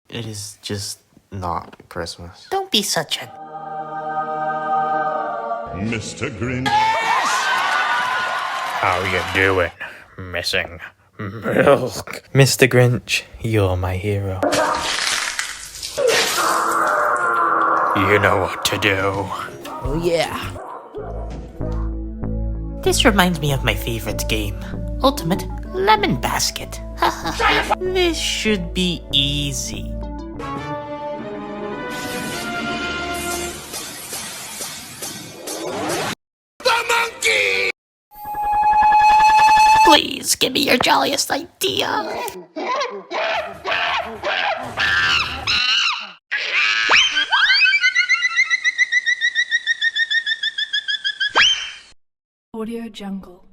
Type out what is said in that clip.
It is just not Christmas. Don't be such a... Mr. Grinch. How you doing? Missing milk. Mr. Grinch, you're my hero. You know what to do. Oh yeah. This reminds me of my favorite game, Ultimate Lemon Basket. This should be easy. Please give me your jolliest idea. Audio Jungle.